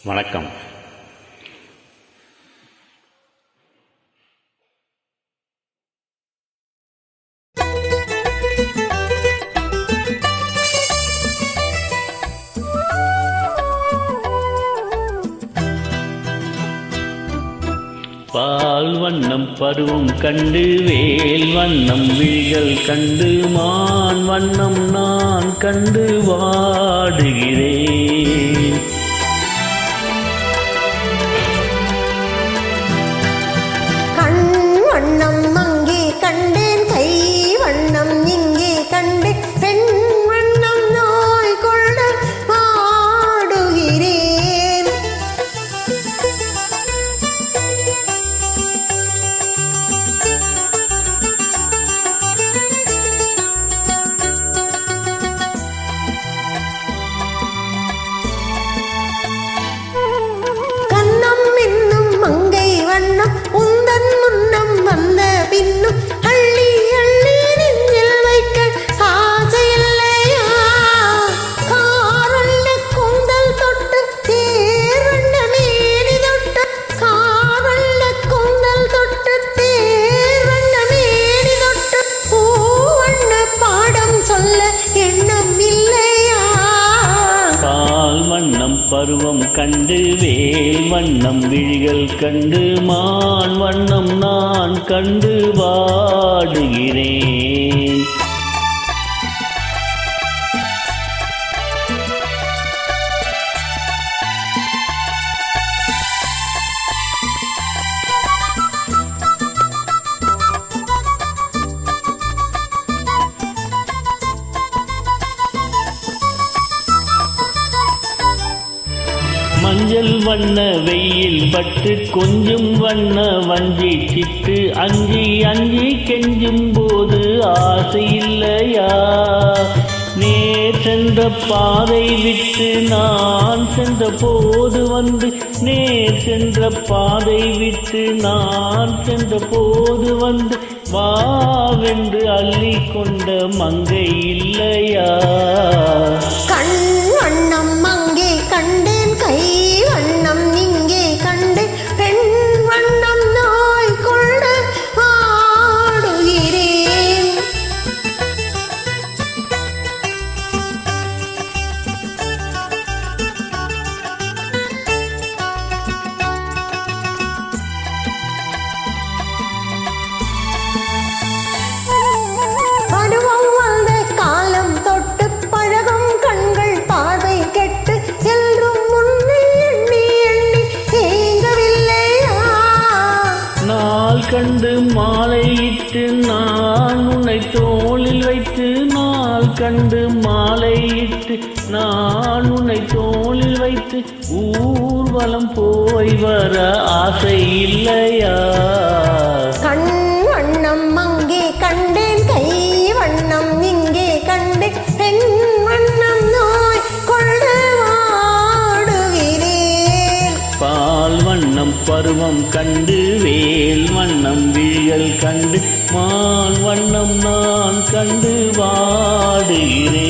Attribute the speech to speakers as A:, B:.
A: வணக்கம். பால் வண்ணம் பருவம் கண்டு வேல் வண்ணம் விழிகள் கண்டு மான் வண்ணம் நான் கண்டு வாடுகிறேன்.
B: கண் வண்ணம் அங்கே கண்டேன், கை வண்ணம் இங்கே கண்டேன், பெண் வண்ணம் நோய் கொள்ள வாடுகிறேன். கண்ணம் என்னும் மங்கை வண்ணம் உந்தன் முன்னம் வந்த பின்னும் அள்ளி அள்ளி நெஞ்சில் வைக்க ஆசையில்லையா? காரல்ல கூந்தல் தொட்டு தேர்வண்ண மேனி தொட்டு, காரல்ல கூந்தல் தொட்டு தேர்வண்ண மேனி தொட்டு, பூவண்ண பாடம் சொல்ல எண்ணம் இல்லையா?
A: பால் வண்ணம் பருவம் கண்டு வேல் வண்ணம் விழிகள் கண்டு மான் வண்ணம் நான் கண்டு வாடுகிறேன். மஞ்சள் வண்ண வெயில் பட்டு கொஞ்சம் வண்ண வஞ்சி சிட்டு அஞ்சி அஞ்சி கெஞ்சும் போது ஆசை இல்லையா? நேர் சென்ற பாதை விட்டு நான் சென்ற போது வந்து, நேர் சென்ற பாதை விட்டு நான் சென்ற போது வந்து, வாவென்று அள்ளி கொண்ட மங்கை இல்லையா?
B: கண் வண்ணம் அங்கே கண்டேன், கை வண்ணம் இங்கே கண்டேன், பெண் வண்ணம் நோய் கொள்ள வாடுகிறேன். பருவம் வந்த காலம் தொட்டு பழகும் கண்கள் பார்வை கெட்டு செல்லும் முன்னே எண்ணி எண்ணி ஏங்கவில்லையா?
A: நாள் கண்டு மாலையிட்டு நான் உன்னை தோளில் வைத்து, நாள் கண்டு மாலையிட்டு நான் உன்னை தோளில் வைத்து, ஊர்வலம் போய் வர ஆசை இல்லையா?
B: கண் வண்ணம் அங்கே கண்டேன், கை வண்ணம் இங்கே கண்டேன், பெண் வண்ணம் நோய் கொள்ள வாடுகிறேன்.
A: பால் வண்ணம் பருவம் கண்டு வேல் வண்ணம் விழிகள் கண்டு மான் வண்ணம் நான் கண்டு வாடுகிறேன்.